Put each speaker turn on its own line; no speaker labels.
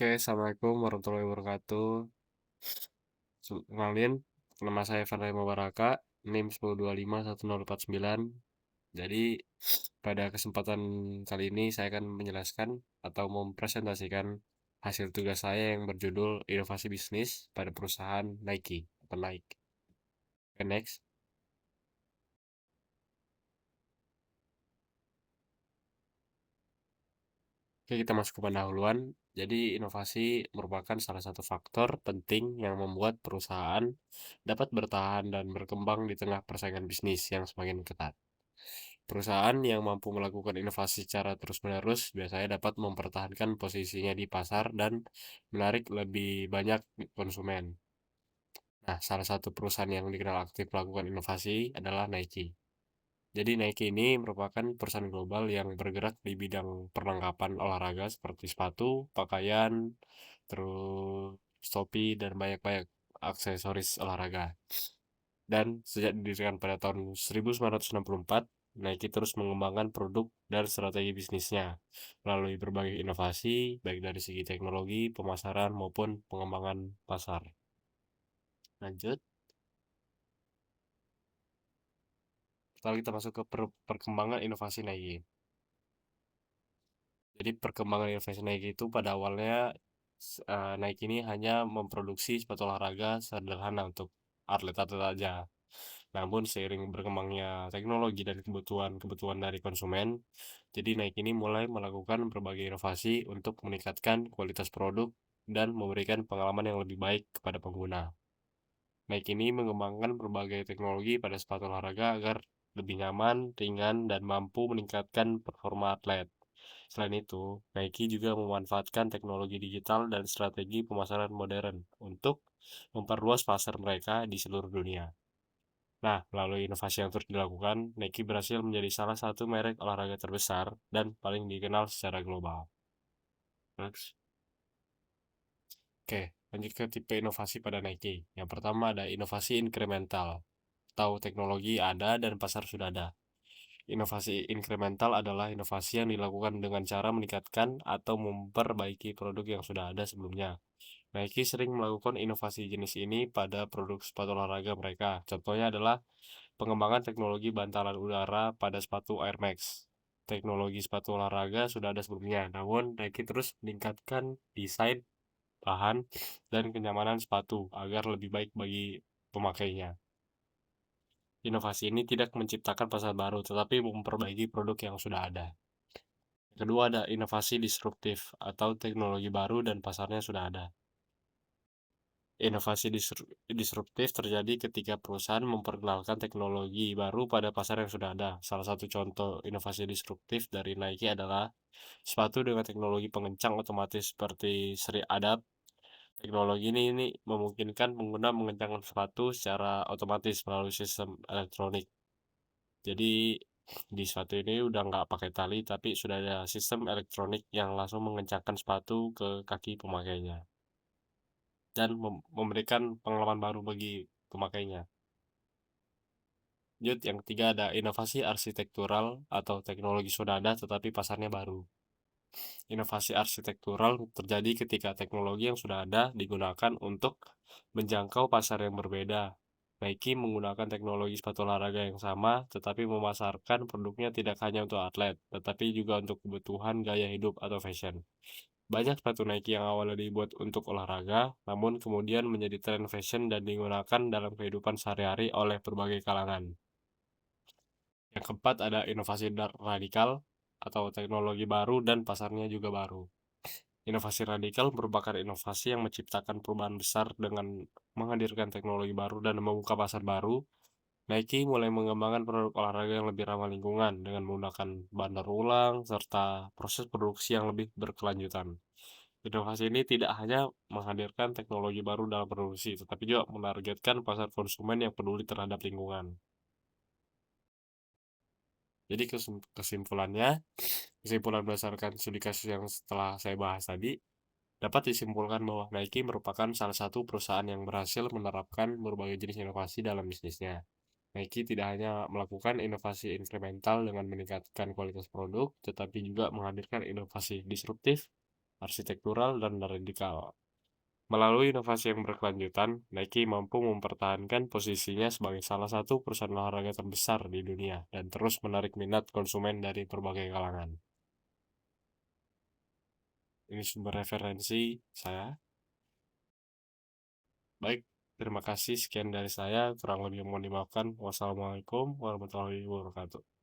Oke, Assalamualaikum warahmatullahi wabarakatuh. Kenalin, nama saya Fadai Mubaraka, NIM 10251049. Jadi, pada kesempatan kali ini saya akan menjelaskan atau mempresentasikan hasil tugas saya yang berjudul Inovasi Bisnis pada perusahaan Nike atau Nike. Oke, next. Oke, kita masuk ke pendahuluan. Jadi, inovasi merupakan salah satu faktor penting yang membuat perusahaan dapat bertahan dan berkembang di tengah persaingan bisnis yang semakin ketat. Perusahaan yang mampu melakukan inovasi secara terus-menerus biasanya dapat mempertahankan posisinya di pasar dan menarik lebih banyak konsumen. Nah, salah satu perusahaan yang dikenal aktif melakukan inovasi adalah Nike. Jadi Nike ini merupakan perusahaan global yang bergerak di bidang perlengkapan olahraga seperti sepatu, pakaian, terus topi, dan banyak-banyak aksesoris olahraga. Dan sejak didirikan pada tahun 1964, Nike terus mengembangkan produk dan strategi bisnisnya melalui berbagai inovasi, baik dari segi teknologi, pemasaran, maupun pengembangan pasar. Lanjut, setelah kita masuk ke perkembangan inovasi Nike. Jadi perkembangan inovasi Nike itu pada awalnya Nike ini hanya memproduksi sepatu olahraga sederhana untuk atlet-atlet aja. Namun seiring berkembangnya teknologi dan kebutuhan-kebutuhan dari konsumen, jadi Nike ini mulai melakukan berbagai inovasi untuk meningkatkan kualitas produk dan memberikan pengalaman yang lebih baik kepada pengguna. Nike ini mengembangkan berbagai teknologi pada sepatu olahraga agar lebih nyaman, ringan, dan mampu meningkatkan performa atlet. Selain itu, Nike juga memanfaatkan teknologi digital dan strategi pemasaran modern untuk memperluas pasar mereka di seluruh dunia. Nah, melalui inovasi yang terus dilakukan, Nike berhasil menjadi salah satu merek olahraga terbesar dan paling dikenal secara global. Next. Oke, lanjut ke tipe inovasi pada Nike. Yang pertama ada inovasi incremental, atau teknologi ada dan pasar sudah ada. Inovasi incremental adalah inovasi yang dilakukan dengan cara meningkatkan atau memperbaiki produk yang sudah ada sebelumnya. Nike sering melakukan inovasi jenis ini pada produk sepatu olahraga mereka. Contohnya adalah pengembangan teknologi bantalan udara pada sepatu Air Max. Teknologi sepatu olahraga sudah ada sebelumnya, namun Nike terus meningkatkan desain, bahan, dan kenyamanan sepatu agar lebih baik bagi pemakainya. Inovasi ini tidak menciptakan pasar baru, tetapi memperbaiki produk yang sudah ada. Kedua ada inovasi disruptif atau teknologi baru dan pasarnya sudah ada. Inovasi disruptif terjadi ketika perusahaan memperkenalkan teknologi baru pada pasar yang sudah ada. Salah satu contoh inovasi disruptif dari Nike adalah sepatu dengan teknologi pengencang otomatis seperti Sri Adapt. Teknologi ini memungkinkan pengguna mengencangkan sepatu secara otomatis melalui sistem elektronik. Jadi di sepatu ini udah nggak pakai tali, tapi sudah ada sistem elektronik yang langsung mengencangkan sepatu ke kaki pemakainya dan memberikan pengalaman baru bagi pemakainya. Lanjut, yang ketiga ada inovasi arsitektural atau teknologi sudah ada tetapi pasarnya baru. Inovasi arsitektural terjadi ketika teknologi yang sudah ada digunakan untuk menjangkau pasar yang berbeda. Nike menggunakan teknologi sepatu olahraga yang sama, tetapi memasarkan produknya tidak hanya untuk atlet, tetapi juga untuk kebutuhan gaya hidup atau fashion. Banyak sepatu Nike yang awalnya dibuat untuk olahraga, namun kemudian menjadi tren fashion dan digunakan dalam kehidupan sehari-hari oleh berbagai kalangan. Yang keempat ada inovasi radikal atau teknologi baru dan pasarnya juga baru. Inovasi radikal merupakan inovasi yang menciptakan perubahan besar dengan menghadirkan teknologi baru dan membuka pasar baru. Nike mulai mengembangkan produk olahraga yang lebih ramah lingkungan dengan menggunakan bahan daur ulang serta proses produksi yang lebih berkelanjutan. Inovasi ini tidak hanya menghadirkan teknologi baru dalam produksi, tetapi juga menargetkan pasar konsumen yang peduli terhadap lingkungan. Jadi kesimpulan berdasarkan studi kasus yang setelah saya bahas tadi, dapat disimpulkan bahwa Nike merupakan salah satu perusahaan yang berhasil menerapkan berbagai jenis inovasi dalam bisnisnya. Nike tidak hanya melakukan inovasi incremental dengan meningkatkan kualitas produk, tetapi juga menghadirkan inovasi disruptif arsitektural, dan radikal. Melalui inovasi yang berkelanjutan, Nike mampu mempertahankan posisinya sebagai salah satu perusahaan olahraga terbesar di dunia dan terus menarik minat konsumen dari berbagai kalangan. Ini sumber referensi saya. Baik, terima kasih. Sekian dari saya. Kurang lebih mohon dimaafkan. Wassalamualaikum warahmatullahi wabarakatuh.